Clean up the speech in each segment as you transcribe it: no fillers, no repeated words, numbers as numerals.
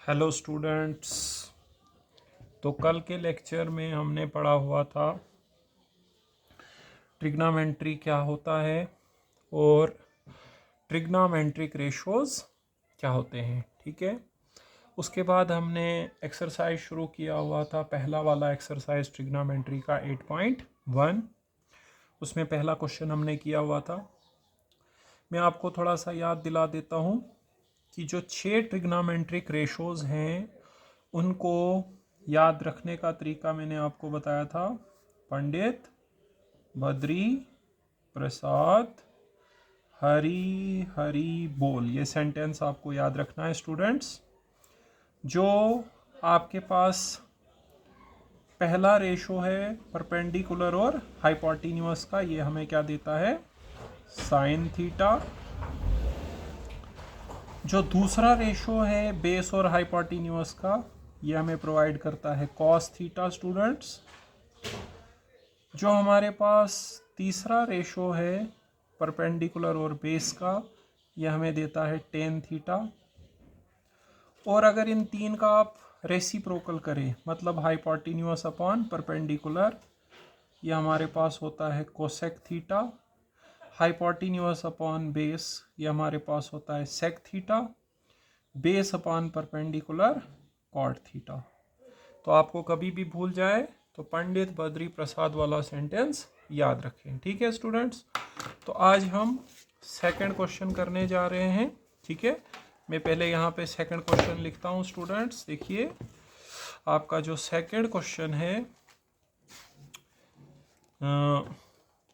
Hello students. तो कल के लेक्चर में हमने पढ़ा हुआ था ट्रिग्नोमेट्री क्या होता है और ट्रिग्नोमेट्रिक रेशोज़ क्या होते हैं। ठीक है, उसके बाद हमने एक्सरसाइज शुरू किया हुआ था, पहला वाला एक्सरसाइज ट्रिग्नोमेट्री का 8.1। उसमें पहला क्वेश्चन हमने किया हुआ था। मैं आपको थोड़ा सा याद दिला देता हूँ कि जो 6 ट्रिग्नोमेट्रिक रेशोज़ हैं उनको याद रखने का तरीका मैंने आपको बताया था। पंडित बद्री प्रसाद हरी हरी बोल, ये सेंटेंस आपको याद रखना है स्टूडेंट्स। जो आपके पास पहला रेशो है परपेंडिकुलर और हाइपोटेन्यूअस का, ये हमें क्या देता है, साइन थीटा। जो दूसरा रेशो है बेस और हाइपोटेन्यूअस का, ये हमें प्रोवाइड करता है कॉस थीटा स्टूडेंट्स। जो हमारे पास तीसरा रेशो है परपेंडिकुलर और बेस का, यह हमें देता है टेन थीटा। और अगर इन तीन का आप रेसिप्रोकल करें, मतलब हाइपोटेन्यूअस अपॉन परपेंडिकुलर, यह हमारे पास होता है cosec theta. Hypotenuse upon base, यह हमारे पास होता है sec theta. Base upon perpendicular cot theta. तो आपको कभी भी भूल जाए तो पंडित बद्री प्रसाद वाला सेंटेंस याद रखें। ठीक है स्टूडेंट्स, तो आज हम सेकंड क्वेश्चन करने जा रहे हैं। ठीक है, मैं पहले यहाँ पे सेकंड क्वेश्चन लिखता हूँ स्टूडेंट्स। देखिए, आपका जो सेकंड क्वेश्चन है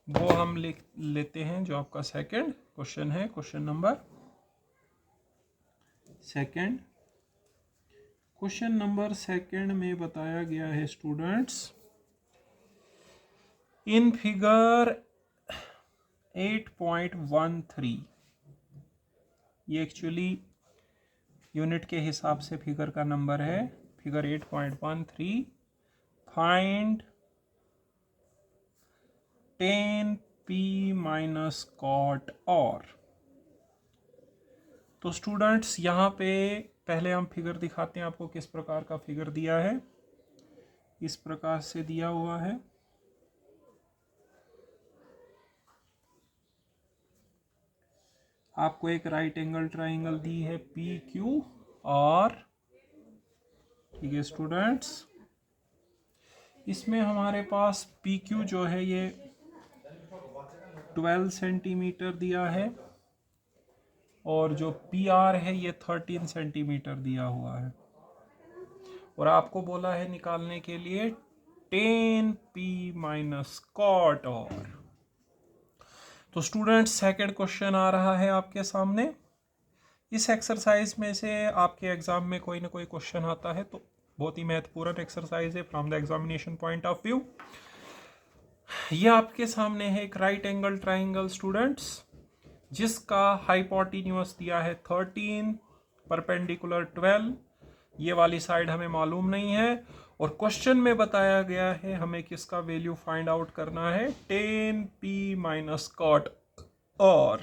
वो हम लिख लेते हैं। जो आपका सेकंड क्वेश्चन है, question number second, question number second में बताया गया है स्टूडेंट्स, इन फिगर 8.13, ये एक्चुअली यूनिट के हिसाब से फिगर का नंबर है। Figure 8.13, find tan p minus cot और। तो स्टूडेंट्स यहाँ पे पहले हम फिगर दिखाते हैं आपको, किस प्रकार का फिगर दिया है। इस प्रकार से दिया हुआ है। आपको एक राइट एंगल ट्राइंगल दी है पी क्यू आर। ठीक है स्टूडेंट्स, इसमें हमारे पास पी क्यू जो है ये 12 सेंटीमीटर दिया है और जो पी आर है ये 13 सेंटीमीटर दिया हुआ है। और आपको बोला है निकालने के लिए tan p माइनस कॉट और। तो स्टूडेंट्स सेकंड क्वेश्चन आ रहा है आपके सामने। इस एक्सरसाइज में से आपके एग्जाम में कोई ना कोई क्वेश्चन आता है, तो बहुत ही महत्वपूर्ण एक्सरसाइज है from the examination point of view. ये आपके सामने है एक राइट एंगल ट्राइंगल स्टूडेंट्स, जिसका हाइपोटेन्यूअस दिया है 13, परपेंडिकुलर 12। ये वाली साइड हमें मालूम नहीं है और क्वेश्चन में बताया गया है हमें किसका वैल्यू फाइंड आउट करना है, tan p माइनस कॉट। और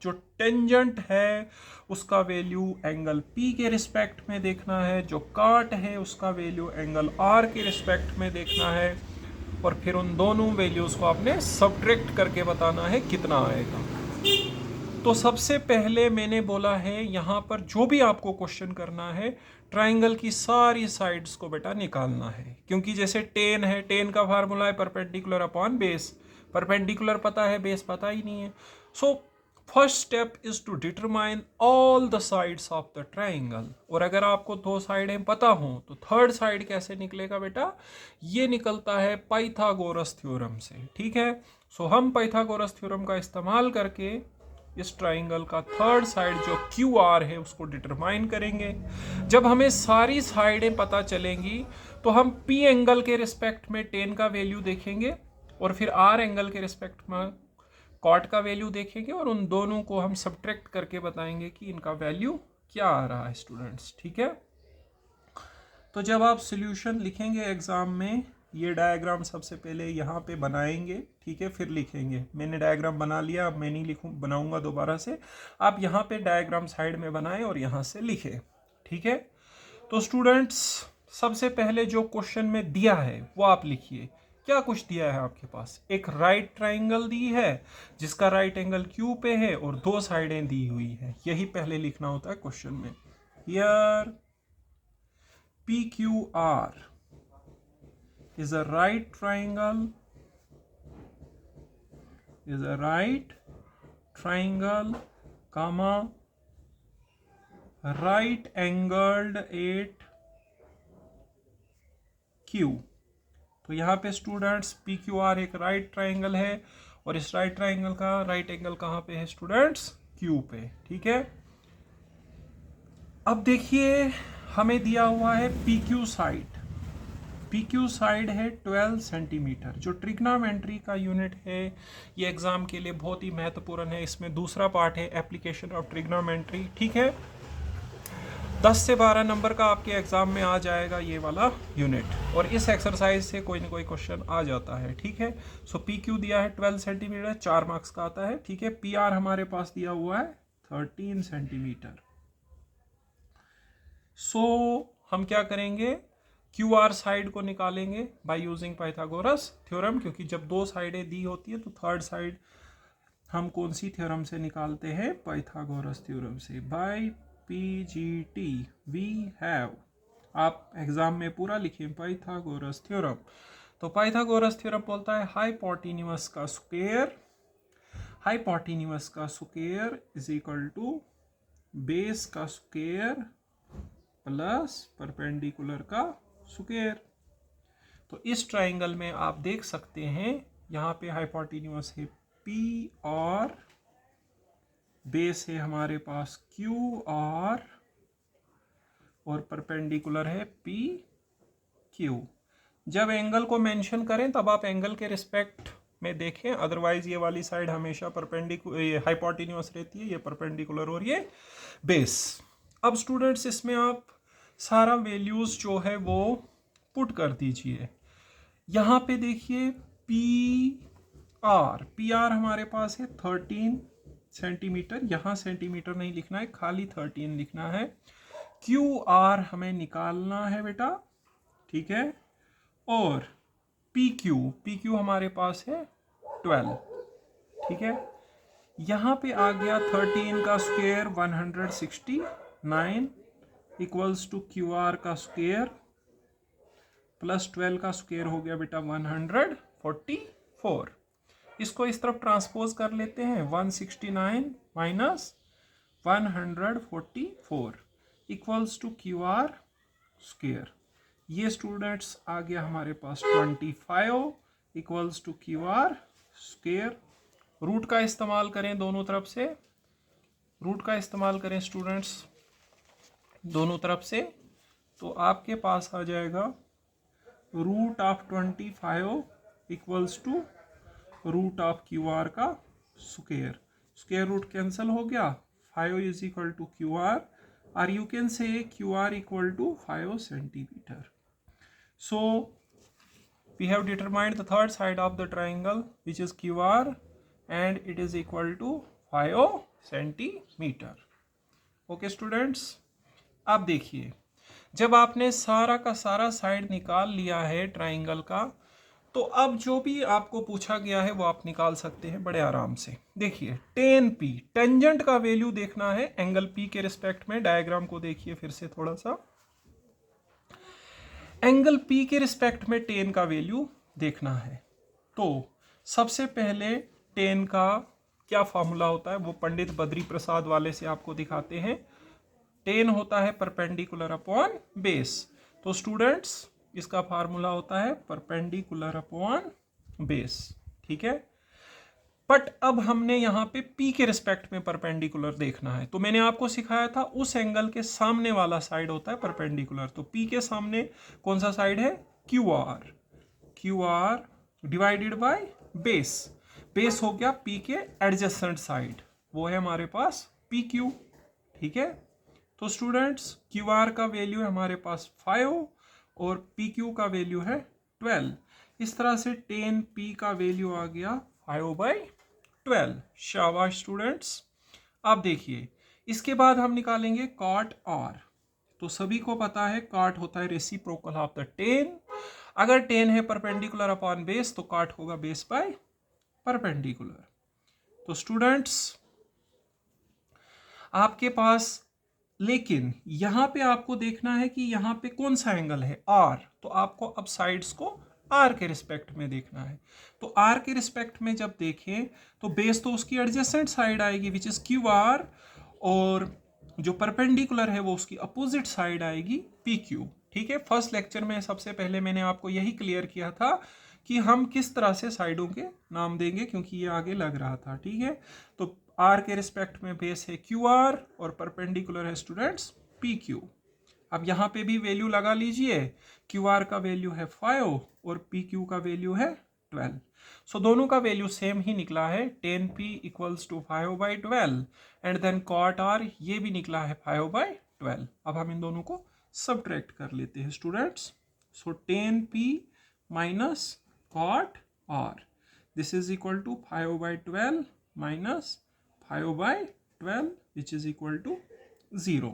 जो टेंजेंट है उसका वैल्यू एंगल P के रिस्पेक्ट में देखना है, जो काट है उसका वैल्यू एंगल R के रिस्पेक्ट में देखना है, और फिर उन दोनों वैल्यूज को आपने सब्ट्रैक्ट करके बताना है कितना आएगा। तो सबसे पहले मैंने बोला है यहाँ पर जो भी आपको क्वेश्चन करना है, ट्राइंगल की सारी साइड्स को बेटा निकालना है। क्योंकि जैसे टेन है, टेन का फार्मूला है परपेंडिकुलर अपॉन बेस। परपेंडिकुलर पता है, बेस पता ही नहीं है। So first step is to determine all the sides of the triangle. और अगर आपको दो साइडें पता हो तो थर्ड साइड कैसे निकलेगा बेटा, ये निकलता है पाइथागोरस थ्योरम से। ठीक है, सो हम पाइथागोरस थ्योरम का इस्तेमाल करके इस ट्राइंगल का थर्ड साइड जो क्यू आर है उसको डिटरमाइन करेंगे। जब हमें सारी साइडें पता चलेंगी तो हम पी एंगल के रिस्पेक्ट में टेन का वैल्यू देखेंगे और फिर आर एंगल के रिस्पेक्ट में कॉट का वैल्यू देखेंगे, और उन दोनों को हम सब्ट्रैक्ट करके बताएंगे कि इनका वैल्यू क्या आ रहा है स्टूडेंट्स। ठीक है, तो जब आप सॉल्यूशन लिखेंगे एग्जाम में, ये डायग्राम सबसे पहले यहाँ पे बनाएंगे। ठीक है, फिर लिखेंगे। मैंने डायग्राम बना लिया, अब मैं नहीं बनाऊंगा दोबारा से। आप यहाँ पे डायग्राम साइड में बनाएं और यहाँ से लिखें। ठीक है, तो स्टूडेंट्स सबसे पहले जो क्वेश्चन में दिया है वो आप लिखिए। क्या कुछ दिया है आपके पास? एक राइट ट्राइंगल दी है जिसका राइट एंगल क्यू पे है और दो साइडें दी हुई है, यही पहले लिखना होता है क्वेश्चन में। Here P Q R is a right triangle comma right angled at Q। तो यहाँ पे स्टूडेंट्स पी क्यू आर एक राइट ट्राइंगल है और इस राइट ट्राइंगल का राइट एंगल कहाँ पे है स्टूडेंट्स? क्यू पे। ठीक है, अब देखिए हमें दिया हुआ है P Q side. P Q side है 12 सेंटीमीटर। जो ट्रिग्नोमेट्री का यूनिट है ये एग्जाम के लिए बहुत ही महत्वपूर्ण है। इसमें दूसरा पार्ट है एप्लीकेशन ऑफ ट्रिग्नोमेट्री। ठीक है, 10 से 12 नंबर का आपके एग्जाम में आ जाएगा ये वाला यूनिट, और इस एक्सरसाइज से कोई ना कोई क्वेश्चन आ जाता है। ठीक है, सो पी क्यू दिया है 12 सेंटीमीटर, 4 मार्क्स का आता है। ठीक है, पी आर हमारे पास दिया हुआ है 13 सेंटीमीटर। सो हम क्या करेंगे? क्यू आर साइड को निकालेंगे बाय यूजिंग पाइथागोरस थ्योरम, क्योंकि जब दो साइडें दी होती है तो थर्ड साइड हम कौन सी थ्योरम से निकालते हैं? पाइथागोरस थ्योरम से। बाय पीजीटी वी हैव, आप एग्जाम में पूरा लिखें पाइथागोरस थ्योरम। तो पाइथागोरस थ्योरम बोलता है हाइपोटेन्यूस का square is equal to base का स्क्वायर प्लस परपेंडिकुलर का स्क्वायर। तो इस ट्राइंगल में आप देख सकते हैं यहाँ पे हाइपोटेन्यूस है P और बेस है हमारे पास QR और परपेंडिकुलर है PQ। जब एंगल को मेंशन करें तब आप एंगल के रिस्पेक्ट में देखें, अदरवाइज ये वाली साइड हमेशा परपेंडिकुलर हाइपोटेन्यूस रहती है, ये परपेंडिकुलर और ये बेस। अब स्टूडेंट्स इसमें आप सारा वैल्यूज जो है वो पुट कर दीजिए। यहाँ पे देखिए पी आर हमारे पास है 13 सेंटीमीटर, यहाँ सेंटीमीटर नहीं लिखना है, खाली 13 लिखना है। क्यू आर हमें निकालना है बेटा। ठीक है, और पी क्यू हमारे पास है 12। ठीक है, यहाँ पे आ गया 13 का square 169 equals to Q R का स्क्वायर प्लस 12 का स्क्वायर हो गया बेटा 144। इसको इस तरफ ट्रांसपोज कर लेते हैं, 169 minus 144 equals to Q R square. ये स्टूडेंट्स आ गया हमारे पास 25 equals to Q R square. Root का इस्तेमाल करें दोनों तरफ से, रूट का इस्तेमाल करें स्टूडेंट्स दोनों तरफ से, तो आपके पास आ जाएगा root of 25 equals to root of Q R का स्क्वायर। स्क्वायर रूट कैंसिल हो गया, 5 is equal to Q R, और you can say Q R equal to 5 centimetre. So we have determined the third side of the triangle which is QR and it is equal to 5 centimetre. Okay students, अब देखिए जब आपने सारा का सारा side निकाल लिया है ट्राइंगल का, तो अब जो भी आपको पूछा गया है वो आप निकाल सकते हैं बड़े आराम से। देखिए tan P, टेंजेंट का वैल्यू देखना है एंगल P के रिस्पेक्ट में। डायग्राम को देखिए फिर से थोड़ा सा, एंगल P के रिस्पेक्ट में tan का वैल्यू देखना है। तो सबसे पहले tan का क्या फॉर्मूला होता है वो पंडित बद्री प्रसाद वाले से आपको दिखाते हैं। tan होता है परपेंडिकुलर अपॉन बेस। तो स्टूडेंट्स इसका फार्मूला होता है परपेंडिकुलर अपॉन बेस। ठीक है, बट अब हमने यहाँ पे P के रिस्पेक्ट में परपेंडिकुलर देखना है। तो मैंने आपको सिखाया था उस एंगल के सामने वाला साइड होता है परपेंडिकुलर। तो P के सामने कौन सा साइड है? Q R divided by base. Base हो गया P के एडजेसेंट साइड, वो है हमारे पास PQ। ठीक है, तो स्टूडेंट्स क्यू आर का वैल्यू है हमारे पास 5 और PQ का वैल्यू है 12। इस तरह से tan P का वैल्यू आ गया 5/12। शाबाश स्टूडेंट्स। अब देखिए इसके बाद हम निकालेंगे cot R। तो सभी को पता है काट होता है रेसिप्रोकल ऑफ द टेन। अगर टेन है परपेंडिकुलर अपॉन बेस तो काट होगा बेस बाय परपेंडिकुलर। तो स्टूडेंट्स आपके पास, लेकिन यहां पे आपको देखना है कि यहां पे कौन सा एंगल है, आर, तो आपको अब साइड्स को आर के रिस्पेक्ट में देखना है। तो आर के रिस्पेक्ट में जब देखें तो बेस तो उसकी एडजेसेंट साइड आएगी विच इज क्यू आर, और जो परपेंडिकुलर है वो उसकी अपोजिट साइड आएगी पी क्यू। ठीक है, फर्स्ट लेक्चर में सबसे पहले मैंने आपको यही क्लियर किया था कि हम किस तरह से साइडों के नाम देंगे, क्योंकि ये आगे लग रहा था। ठीक है, तो आर के रिस्पेक्ट में बेस है क्यू आर और परपेंडिकुलर है स्टूडेंट्स पी क्यू। अब यहाँ पे भी वैल्यू लगा लीजिए, क्यू आर का वैल्यू है 5 और पी क्यू का वैल्यू है 12। सो दोनों का वैल्यू सेम ही निकला है, 10p equals to 5/12 and then cot R ये भी निकला है 5/12। अब हम इन दोनों को सब्ट्रैक्ट कर लेते हैं students. So 10p minus cot R, this is equal to 5/12 minus 5/12 which is equal to 0।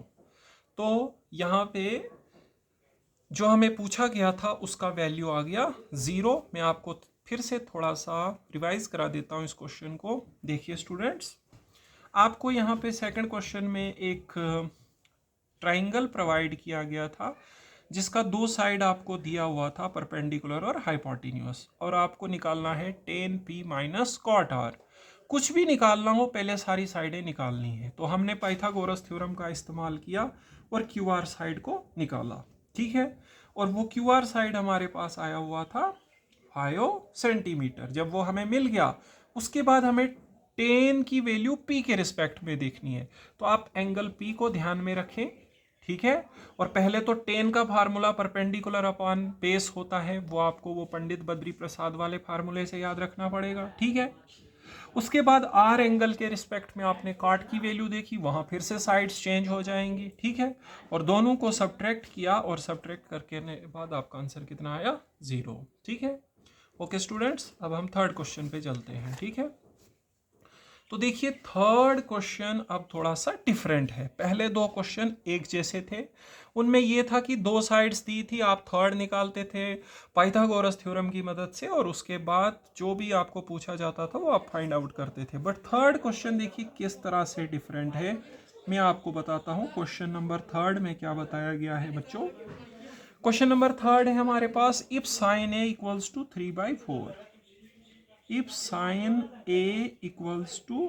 तो यहाँ पे जो हमें पूछा गया था उसका वैल्यू आ गया 0। मैं आपको फिर से थोड़ा सा रिवाइज करा देता हूँ इस क्वेश्चन को। देखिए स्टूडेंट्स, आपको यहाँ पे सेकंड क्वेश्चन में एक ट्राइंगल प्रोवाइड किया गया था जिसका दो साइड आपको दिया हुआ था परपेंडिकुलर और हाइपोटेन्यूस, और आपको निकालना है 10p माइनस कॉट आर। कुछ भी निकालना हो पहले सारी साइडें निकालनी है। तो हमने पाइथागोरस थ्योरम का इस्तेमाल किया और क्यू आर साइड को निकाला। ठीक है, और वो क्यू आर साइड हमारे पास आया हुआ था 5 सेंटीमीटर। जब वो हमें मिल गया उसके बाद हमें 10 की वैल्यू p के रिस्पेक्ट में देखनी है। तो आप एंगल p को ध्यान में रखें। ठीक है, और पहले तो 10 का फार्मूला परपेंडिकुलर अपॉन बेस होता है, वो आपको वो पंडित बद्री प्रसाद वाले फार्मूले से याद रखना पड़ेगा। ठीक है, उसके बाद आर एंगल के रिस्पेक्ट में आपने काट की वैल्यू देखी, वहां फिर से साइड्स चेंज हो जाएंगी। ठीक है, और दोनों को सब्ट्रैक्ट किया और सब्ट्रैक्ट करके बाद आपका आंसर कितना आया, 0। ठीक है, ओके स्टूडेंट्स, अब हम थर्ड क्वेश्चन पे चलते हैं। ठीक है, तो देखिए थर्ड क्वेश्चन अब थोड़ा सा डिफरेंट है। पहले दो क्वेश्चन एक जैसे थे, उनमें ये था कि दो साइड्स दी थी, आप थर्ड निकालते थे पाइथागोरस थ्योरम की मदद से, और उसके बाद जो भी आपको पूछा जाता था वो आप फाइंड आउट करते थे। बट थर्ड क्वेश्चन देखिए किस तरह से डिफरेंट है, मैं आपको बताता हूँ। क्वेश्चन नंबर थर्ड में क्या बताया गया है बच्चों। क्वेश्चन नंबर थर्ड है हमारे पास, if sine A equals to 3/4, if sin A equals to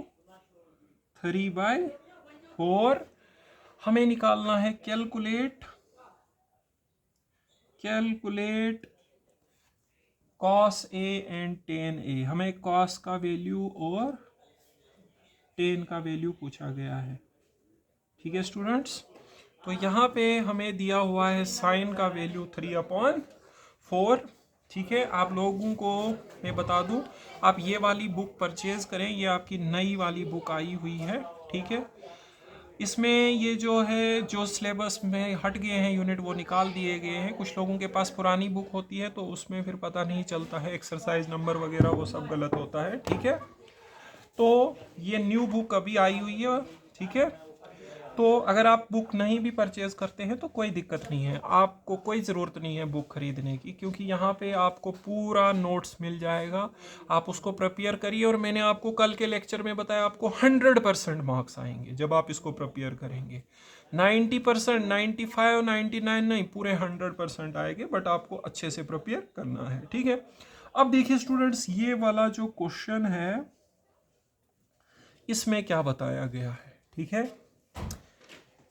3/4, हमें निकालना है calculate cos A and tan A। हमें cos का वैल्यू और tan का वैल्यू पूछा गया है। ठीक है स्टूडेंट्स, तो यहाँ पे हमें दिया हुआ है साइन का वैल्यू 3/4। ठीक है, आप लोगों को मैं बता दूं, आप ये वाली बुक परचेज करें, ये आपकी नई वाली बुक आई हुई है। ठीक है, इसमें ये जो है जो सिलेबस में हट गए हैं यूनिट वो निकाल दिए गए हैं। कुछ लोगों के पास पुरानी बुक होती है तो उसमें फिर पता नहीं चलता है, एक्सरसाइज नंबर वगैरह वो सब गलत होता है। ठीक है, तो ये न्यू बुक अभी आई हुई है। ठीक है, तो अगर आप बुक नहीं भी परचेज करते हैं तो कोई दिक्कत नहीं है, आपको कोई ज़रूरत नहीं है बुक खरीदने की, क्योंकि यहाँ पे आपको पूरा नोट्स मिल जाएगा। आप उसको प्रिपेयर करिए, और मैंने आपको कल के लेक्चर में बताया आपको 100% मार्क्स आएंगे जब आप इसको प्रिपेयर करेंगे। 90%, 95, 99 नहीं, पूरे 100% आएंगे, बट आपको अच्छे से प्रिपेयर करना है। ठीक है, अब देखिए स्टूडेंट्स, ये वाला जो क्वेश्चन है इसमें क्या बताया गया है। ठीक है,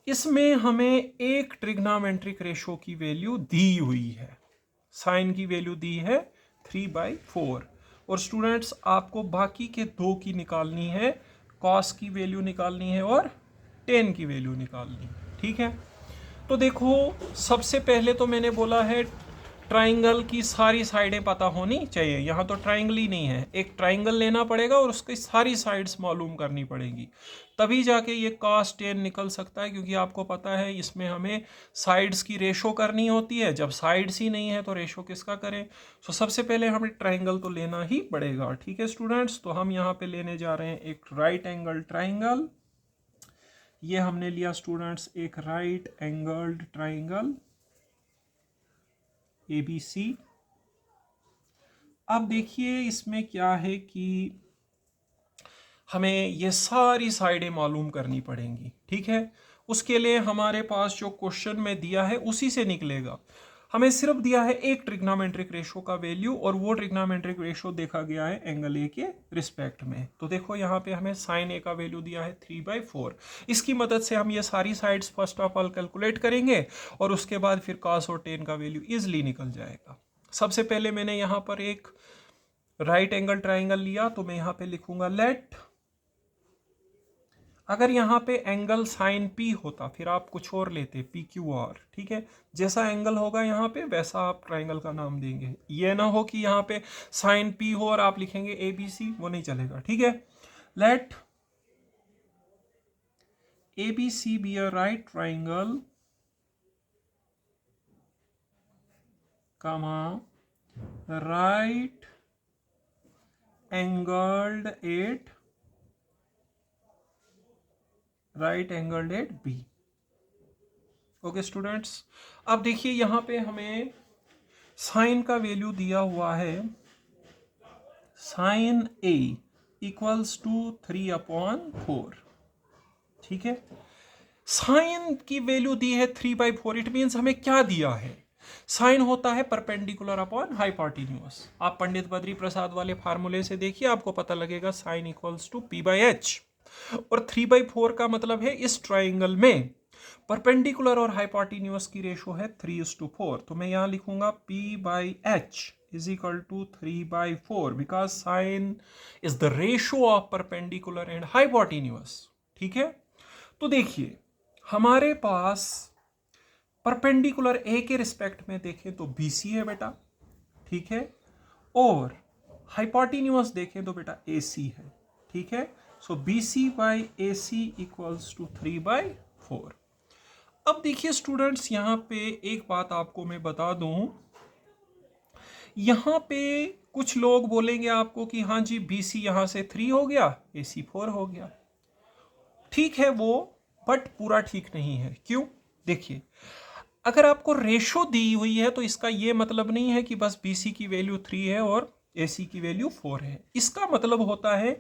इसमें हमें एक ट्रिग्नोमेट्रिक रेशो की वैल्यू दी हुई है, साइन की वैल्यू दी है 3/4, और स्टूडेंट्स आपको बाकी के दो की निकालनी है, कॉस की वैल्यू निकालनी है और टेन की वैल्यू निकालनी है। ठीक है, तो देखो सबसे पहले तो मैंने बोला है ट्राइंगल की सारी साइडें पता होनी चाहिए। यहाँ तो ट्राइंगल ही नहीं है, एक ट्राइंगल लेना पड़ेगा और उसकी सारी साइड्स मालूम करनी पड़ेगी, तभी जाके ये cos tan निकल सकता है, क्योंकि आपको पता है इसमें हमें साइड्स की रेशो करनी होती है। जब साइड्स ही नहीं है तो रेशो किसका करें। सो सबसे पहले हमें ट्राइंगल तो लेना ही पड़ेगा। ठीक है स्टूडेंट्स, तो हम यहाँ पे लेने जा रहे हैं एक राइट एंगल ट्राइंगल। ये हमने लिया स्टूडेंट्स एक राइट एंगल्ड ट्राइंगल ABC। अब देखिए इसमें क्या है कि हमें ये सारी साइडें मालूम करनी पड़ेंगी, ठीक है। उसके लिए हमारे पास जो क्वेश्चन में दिया है उसी से निकलेगा। हमें सिर्फ दिया है एक ट्रिग्नोमेट्रिक रेशो का वैल्यू, और वो ट्रिग्नोमेट्रिक रेशो देखा गया है एंगल ए के रिस्पेक्ट में। तो देखो यहाँ पे हमें साइन ए का वैल्यू दिया है 3/4। इसकी मदद से हम ये सारी sides first of all calculate करेंगे, और उसके बाद फिर cos और tan का वैल्यू इजिली निकल जाएगा। सबसे पहले मैंने यहाँ पर एक राइट एंगल ट्राइंगल लिया, तो मैं यहाँ पे लिखूंगा लेट, अगर यहाँ पे एंगल साइन पी होता फिर आप कुछ और लेते PQR, ठीक है। जैसा एंगल होगा यहाँ पे वैसा आप ट्राइंगल का नाम देंगे। ये ना हो कि यहाँ पे साइन पी हो और आप लिखेंगे ABC, वो नहीं चलेगा, ठीक है। Let ABC be a right triangle comma right angled at B। Okay students, अब देखिए यहाँ पे हमें साइन का वैल्यू दिया हुआ है साइन A इक्वल्स टू 3/4, ठीक है। साइन की वैल्यू दी है 3/4, इट मीन्स हमें क्या दिया है, साइन होता है परपेंडिकुलर अपॉन हाइपोटेन्यूज। आप पंडित बद्री प्रसाद वाले फार्मूले से देखिए, आपको पता लगेगा साइन इक्वल्स टू P/H, और 3/4 का मतलब है इस ट्राइंगल में परपेंडिकुलर और हाइपोटेन्यूज की रेशो है 3:4। तो मैं यहां लिखूंगा P/H is equal to 3/4 because sine is the ratio of perpendicular and hypotenuse, ठीक है। तो देखिए हमारे पास परपेंडिकुलर ए के रिस्पेक्ट में देखें तो BC है बेटा, ठीक है, और हाइपोटेन्यूज देखें तो बेटा AC है, ठीक है। सो BC/AC इक्वल्स टू 3/4। अब देखिए स्टूडेंट्स, यहां पे एक बात आपको मैं बता दूं, यहां पे कुछ लोग बोलेंगे आपको कि हाँ जी BC यहां से 3 हो गया, AC 4 हो गया, ठीक है वो, बट पूरा ठीक नहीं है। क्यों? देखिए अगर आपको रेशो दी हुई है तो इसका ये मतलब नहीं है कि बस BC की वैल्यू 3 है और AC की वैल्यू 4 है। इसका मतलब होता है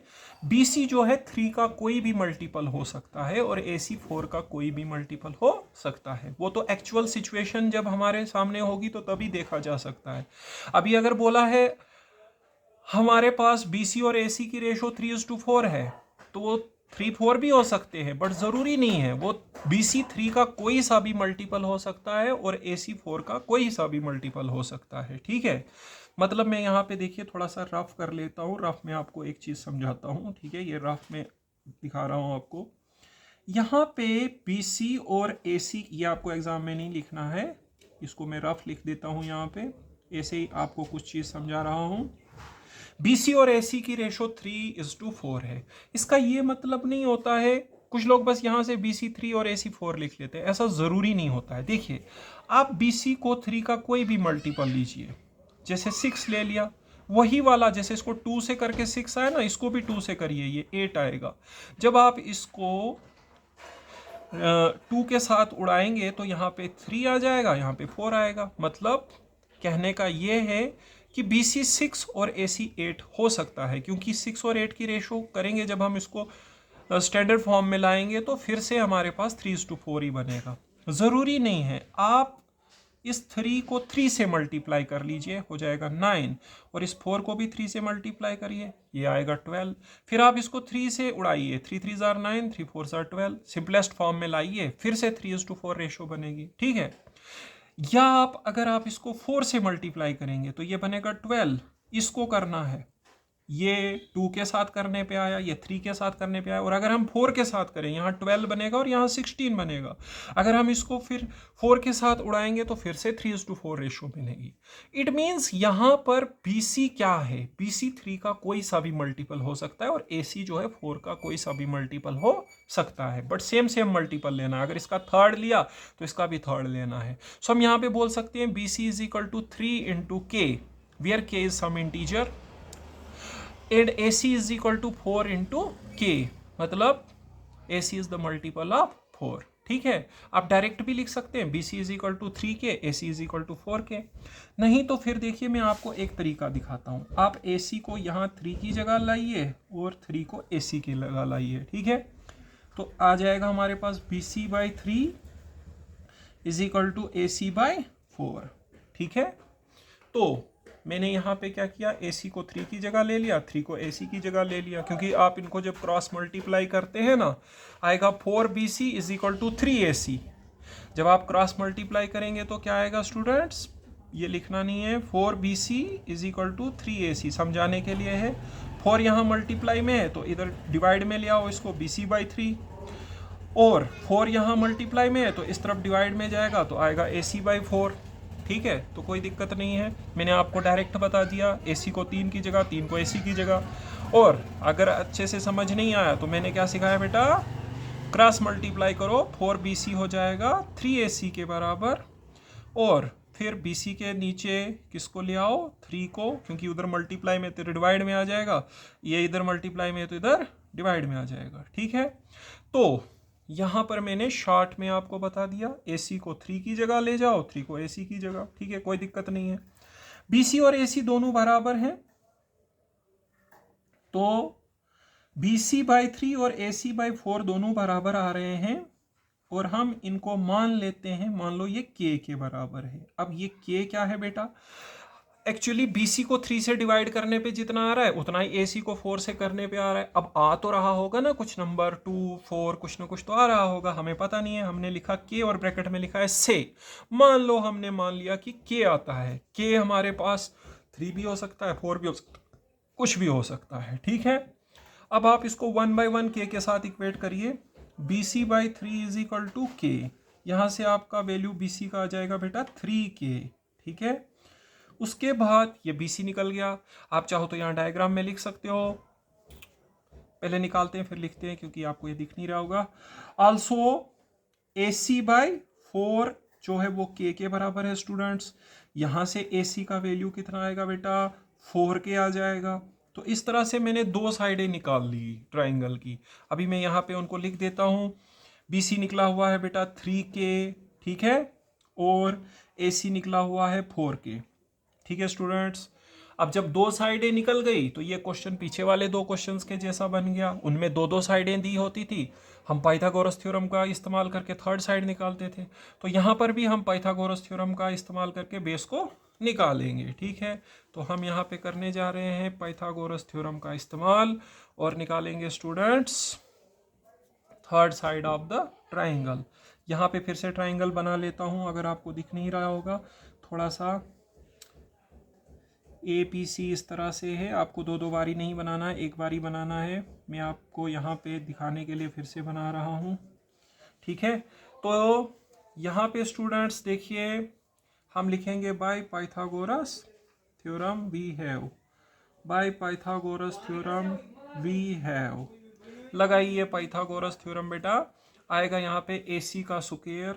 BC जो है 3 का कोई भी मल्टीपल हो सकता है और AC 4 का कोई भी मल्टीपल हो सकता है। वो तो एक्चुअल सिचुएशन जब हमारे सामने होगी तो तभी देखा जा सकता है। अभी अगर बोला है हमारे पास BC और AC की रेशो 3:4 है, तो वो 3/4 भी हो सकते हैं, बट जरूरी नहीं है। वो BC 3 का कोई सा भी मल्टीपल हो सकता है और AC 4 का कोई सा भी मल्टीपल हो सकता है, ठीक है। मतलब मैं यहाँ पे देखिए थोड़ा सा रफ कर लेता हूँ, रफ में आपको एक चीज समझाता हूँ, ठीक है। ये रफ में दिखा रहा हूँ आपको। यहाँ पे BC और AC ये आपको एग्जाम में नहीं लिखना है, इसको मैं रफ लिख देता हूँ यहाँ पे, ऐसे ही आपको कुछ चीज समझा रहा हूँ। BC और AC की रेशो 3:4 है। इसका ये मतलब नहीं होता है, कुछ लोग बस यहाँ से BC 3 और AC 4 लिख लेते हैं, ऐसा ज़रूरी नहीं होता है। देखिए आप BC को 3 का कोई भी मल्टीपल लीजिए, जैसे 6 ले लिया, वही वाला जैसे इसको 2 से करके 6 आया ना, इसको भी 2 से करिए, ये 8 आएगा। जब आप इसको 2 के साथ उड़ाएंगे तो यहाँ पे 3 आ जाएगा, यहाँ पे 4 आएगा। मतलब कहने का ये है कि BC 6 और AC 8 हो सकता है, क्योंकि 6 और 8 की रेशो करेंगे जब हम इसको स्टैंडर्ड फॉर्म में लाएंगे तो फिर से हमारे पास 3:4 ही बनेगा। ज़रूरी नहीं है, आप इस 3 को 3 से मल्टीप्लाई कर लीजिए, हो जाएगा 9, और इस 4 को भी 3 से मल्टीप्लाई करिए, ये आएगा 12। फिर आप इसको 3 से उड़ाइए, 3 3 जार 9, 3 4 जार 12, सिंपलेस्ट फॉर्म में लाइए, फिर से 3:4 रेशो बनेगी, ठीक है। या अगर आप इसको 4 से मल्टीप्लाई करेंगे तो ये बनेगा 12, इसको करना है, ये 2 के साथ करने पे आया, ये 3 के साथ करने पे आया, और अगर हम 4 के साथ करें यहाँ 12 बनेगा और यहाँ 16 बनेगा। अगर हम इसको फिर 4 के साथ उड़ाएंगे तो फिर से 3:4 रेशो मिलेगी। इट मीन्स यहाँ पर BC क्या है, BC 3 का कोई सा भी मल्टीपल हो सकता है और AC जो है 4 का कोई सा भी मल्टीपल हो सकता है, बट सेम मल्टीपल लेना है। अगर इसका थर्ड लिया तो इसका भी थर्ड लेना है। सो हम यहाँ पे बोल सकते हैं BC is equal to 3 into K, where K is some integer, and AC is equal to 4 into K, मतलब A C is the multiple of 4। ठीक है, आप डायरेक्ट भी लिख सकते हैं B C is equal to 3K, A C is equal to 4K। नहीं तो फिर देखिए मैं आपको एक तरीका दिखाता हूँ। आप ए सी को यहाँ 3 की जगह लाइए और 3 को ए सी की जगह लाइए। ठीक है, तो आ जाएगा हमारे पास B C by 3 is equal to A C by 4। ठीक है, तो मैंने यहाँ पे क्या किया, ए सी को 3 की जगह ले लिया, 3 को ए सी की जगह ले लिया, क्योंकि आप इनको जब क्रॉस मल्टीप्लाई करते हैं ना, आएगा 4BC is equal to 3AC। जब आप क्रॉस मल्टीप्लाई करेंगे तो क्या आएगा स्टूडेंट्स, ये लिखना नहीं है, 4BC is equal to 3AC, समझाने के लिए है। 4 यहाँ मल्टीप्लाई में है तो इधर डिवाइड में ले आओ इसको, BC बाई 3, और 4 यहाँ मल्टीप्लाई में है तो इस तरफ डिवाइड में जाएगा तो आएगा AC बाई 4। ठीक है, तो कोई दिक्कत नहीं है, मैंने आपको डायरेक्ट बता दिया, AC को 3 की जगह, 3 को AC की जगह। और अगर अच्छे से समझ नहीं आया तो मैंने क्या सिखाया बेटा, क्रॉस मल्टीप्लाई करो, 4BC हो जाएगा 3AC के बराबर, और फिर BC के नीचे किसको ले आओ, 3 को, क्योंकि उधर मल्टीप्लाई में तो डिवाइड में आ जाएगा, ये इधर मल्टीप्लाई में तो इधर डिवाइड में आ जाएगा। ठीक है, तो यहाँ पर मैंने शॉर्ट में आपको बता दिया, AC को 3 की जगह ले जाओ, 3 को AC की जगह। ठीक है, कोई दिक्कत नहीं है। BC और AC दोनों बराबर हैं, तो BC बाई 3 और AC बाई 4 दोनों बराबर आ रहे हैं, और हम इनको मान लेते हैं, मान लो ये K के बराबर है। अब ये K क्या है बेटा, एक्चुअली BC को 3 से डिवाइड करने पे जितना आ रहा है उतना ही AC को 4 से करने पे आ रहा है। अब आ तो रहा होगा ना कुछ नंबर, 2 4 कुछ ना कुछ तो आ रहा होगा, हमें पता नहीं है, हमने लिखा K और ब्रैकेट में लिखा है से। मान लो हमने मान लिया कि K आता है, K हमारे पास 3 भी हो सकता है, 4 भी हो सकता है, कुछ भी हो सकता है। ठीक है, अब आप इसको 1 बाई 1 K के साथ इक्वेट करिए, BC by 3 is equal to K। यहाँ से आपका वैल्यू BC का आ जाएगा बेटा 3K। ठीक है, उसके बाद ये BC निकल गया, आप चाहो तो यहाँ डायग्राम में लिख सकते हो, पहले निकालते हैं फिर लिखते हैं क्योंकि आपको ये दिख नहीं रहा होगा। आल्सो AC बाई 4 जो है वो K के बराबर है स्टूडेंट्स। यहाँ से AC का वैल्यू कितना आएगा बेटा, 4K आ जाएगा। तो इस तरह से मैंने दो साइडें निकाल ली ट्राइंगल की। अभी मैं यहाँ पे उनको लिख देता हूँ। BC निकला हुआ है बेटा 3K, ठीक है, और AC निकला हुआ है 4K। ठीक है स्टूडेंट्स, अब जब दो साइडें निकल गई तो ये क्वेश्चन पीछे वाले दो क्वेश्चंस के जैसा बन गया। उनमें दो दो साइडें दी होती थी, हम पाइथागोरस थ्योरम का इस्तेमाल करके थर्ड साइड निकालते थे। तो यहाँ पर भी हम पाइथागोरस थ्योरम का इस्तेमाल करके बेस को निकालेंगे। ठीक है, तो हम यहाँ पे करने जा रहे हैं पाइथागोरस थ्योरम का इस्तेमाल और निकालेंगे students third side of the triangle. यहाँ पे फिर से ट्राइंगल बना लेता हूँ, अगर आपको दिख नहीं रहा होगा थोड़ा सा। APC इस तरह से है, आपको दो दो बारी नहीं बनाना है, एक बारी बनाना है। मैं आपको यहाँ पे दिखाने के लिए फिर से बना रहा हूँ। ठीक है, तो यहाँ पे स्टूडेंट्स देखिए हम लिखेंगे by Pythagoras theorem we have, by Pythagoras theorem we have. लगाइए पाइथागोरस थ्योरम बेटा, आएगा यहाँ पे AC का स्क्वायर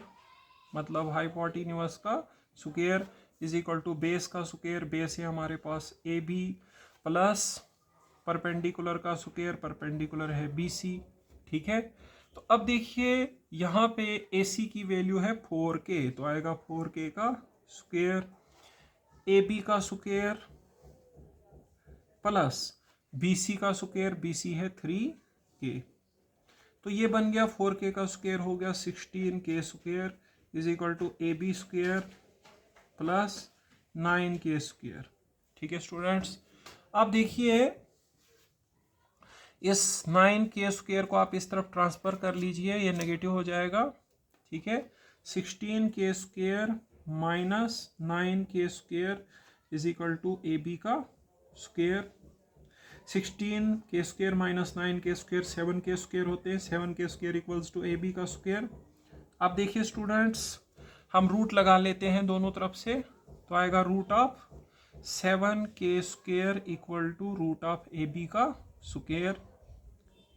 मतलब हाइपोटेन्यूज का square is equal to base का स्क्वायर, बेस है हमारे पास AB प्लस परपेंडिकुलर का स्क्वायर, परपेंडिकुलर है BC। ठीक है, तो अब देखिए यहाँ पे AC की वैल्यू है 4K, तो आएगा 4K का स्क्वायर, AB का स्क्वायर प्लस BC का स्क्वायर, BC है 3K। तो ये बन गया 4K का स्क्वायर हो गया 16K square is equal to AB square plus 9K square. ठीक है स्टूडेंट्स, अब देखिए इस 9K स्क्वायर को आप इस तरफ ट्रांसफर कर लीजिए, ये नेगेटिव हो जाएगा। ठीक है, 16K square minus 9K square is equal to AB का square. 16K square minus 9K square 7K square होते हैं, 7K square equals to AB का स्क्वायर। अब देखिए स्टूडेंट्स हम रूट लगा लेते हैं दोनों तरफ से, तो आएगा root of 7K square equal to root of AB का स्क्वायर।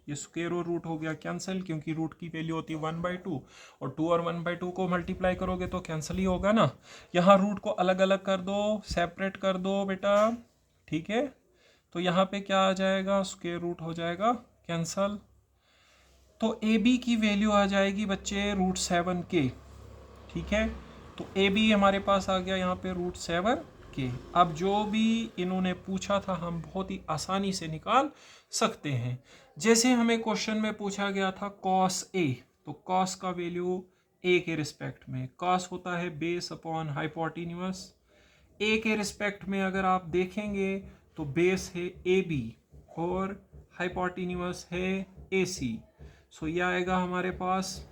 ये स्क्वायर और रूट हो गया कैंसिल, क्योंकि रूट की वैल्यू होती है 1/2 और 2 और 1/2 को मल्टीप्लाई करोगे तो कैंसिल ही होगा ना। यहाँ रूट को अलग अलग कर दो, सेपरेट कर दो बेटा। ठीक है, तो यहाँ पे क्या आ जाएगा, स्क्वायर रूट हो जाएगा कैंसल। तो ए बी की वैल्यू आ जाएगी बच्चे √7k, ठीक है। तो ए बी हमारे पास आ गया यहाँ पे √7k। अब जो भी इन्होंने पूछा था हम बहुत ही आसानी से निकाल सकते हैं। जैसे हमें क्वेश्चन में पूछा गया था cos a, तो cos का वैल्यू a के रिस्पेक्ट में, cos होता है बेस अपॉन हाइपोटेन्यूस। a के रिस्पेक्ट में अगर आप देखेंगे तो बेस है ए बी और हाइपोटेन्यूस है ए सी। सो यह आएगा हमारे पास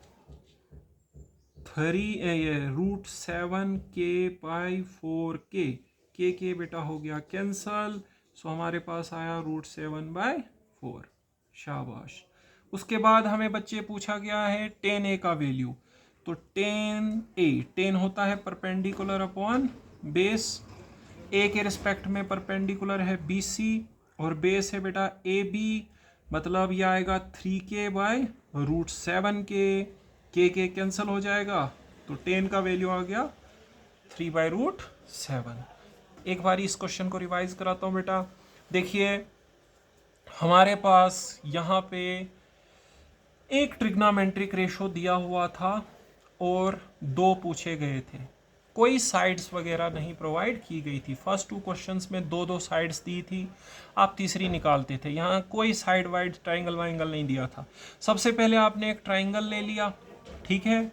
√7k/4k, के बेटा हो गया कैंसल। सो हमारे पास आया √7/4। शाबाश। उसके बाद हमें बच्चे पूछा गया है tan a का वैल्यू। तो tan होता है परपेंडिकुलर अपॉन बेस, a के रिस्पेक्ट में परपेंडिकुलर है BC और बेस है बेटा AB, मतलब यह आएगा 3k/√7k, के कैंसिल हो जाएगा तो tan का वैल्यू आ गया 3/√7। एक बार इस क्वेश्चन को रिवाइज कराता हूँ बेटा। देखिए हमारे पास यहाँ पे एक ट्रिग्नोमेट्रिक रेशो दिया हुआ था और दो पूछे गए थे, कोई साइड्स वगैरह नहीं प्रोवाइड की गई थी। फर्स्ट 2 क्वेश्चंस में दो साइड्स दी थी, आप तीसरी निकालते थे। यहाँ कोई साइड वाइड ट्राइंगल वाइंगल नहीं दिया था। सबसे पहले आपने एक ट्राइंगल ले लिया, ठीक है।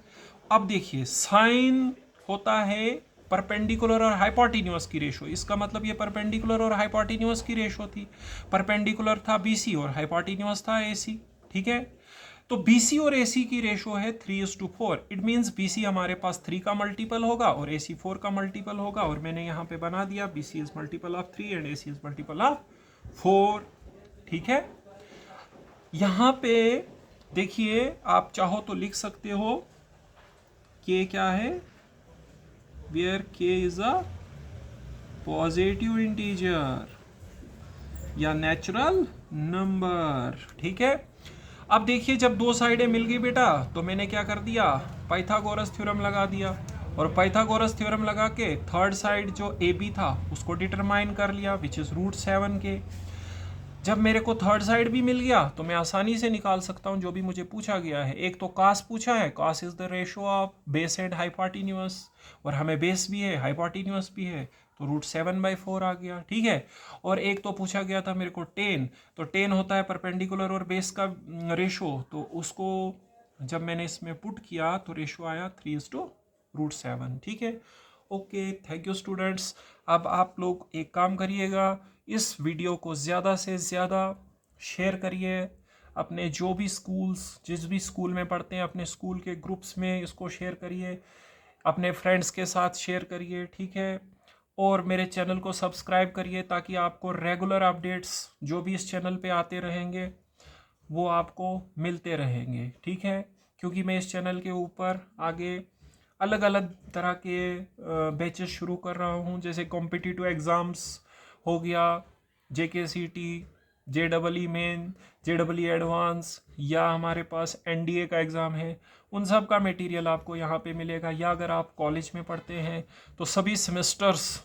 अब देखिए साइन होता है परपेंडिकुलर और हाइपोटेन्यूस की रेशो, इसका मतलब ये परपेंडिकुलर और हाइपोटेन्यूस की रेशो थी। परपेंडिकुलर था BC और हाइपोटेन्यूस था AC, ठीक है। तो BC और AC की रेशो है 3:4। इट मीन्स BC हमारे पास 3 का मल्टीपल होगा और AC 4 का मल्टीपल होगा। और मैंने यहाँ पे बना दिया BC is multiple of 3 and AC is multiple of 4, ठीक है। यहाँ पे देखिए आप चाहो तो लिख सकते हो K क्या है, where K is a positive integer या नेचुरल नंबर, ठीक है। अब देखिए जब दो साइडें मिल गई बेटा तो मैंने क्या कर दिया, पाइथागोरस थ्योरम लगा दिया और पाइथागोरस थ्योरम लगा के थर्ड साइड जो ए बी था उसको डिटरमाइन कर लिया विच इज √7k। जब मेरे को थर्ड साइड भी मिल गया तो मैं आसानी से निकाल सकता हूँ जो भी मुझे पूछा गया है। एक तो cos पूछा है, cos is the ratio of base and hypotenuse, और हमें बेस भी है हाइपोटेन्यूस भी है, तो √7/4 आ गया, ठीक है। और एक तो पूछा गया था मेरे को tan, तो tan होता है परपेंडिकुलर और बेस का रेशो, तो उसको जब मैंने इसमें पुट किया तो रेशो आया 3:√7, ठीक है। Okay, thank you students. अब आप लोग एक काम करिएगा, इस वीडियो को ज़्यादा से ज़्यादा शेयर करिए अपने जो भी स्कूल्स, जिस भी स्कूल में पढ़ते हैं अपने स्कूल के ग्रुप्स में इसको शेयर करिए, अपने फ्रेंड्स के साथ शेयर करिए, ठीक है। और मेरे चैनल को सब्सक्राइब करिए ताकि आपको रेगुलर अपडेट्स जो भी इस चैनल पे आते रहेंगे वो आपको मिलते रहेंगे, ठीक है। क्योंकि मैं इस चैनल के ऊपर आगे अलग अलग तरह के बैचेस शुरू कर रहा हूँ, जैसे कॉम्पिटिटिव एग्ज़ाम्स हो गया, JKCT, JEE main, JEE advance, या हमारे पास NDA का एग्ज़ाम है, उन सब का मटेरियल आपको यहाँ पे मिलेगा। या अगर आप कॉलेज में पढ़ते हैं तो सभी सेमेस्टर्स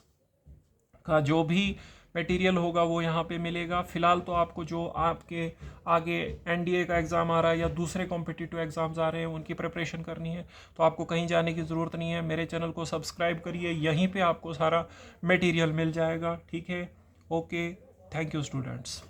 का जो भी मटेरियल होगा वो यहाँ पे मिलेगा। फ़िलहाल तो आपको जो आपके आगे NDA का एग्ज़ाम आ रहा है या दूसरे कॉम्पिटिटिव एग्ज़ाम्स आ रहे हैं उनकी प्रिपरेशन करनी है तो आपको कहीं जाने की ज़रूरत नहीं है। मेरे चैनल को सब्सक्राइब करिए, यहीं पे आपको सारा मटेरियल मिल जाएगा, ठीक है। Okay, thank you students.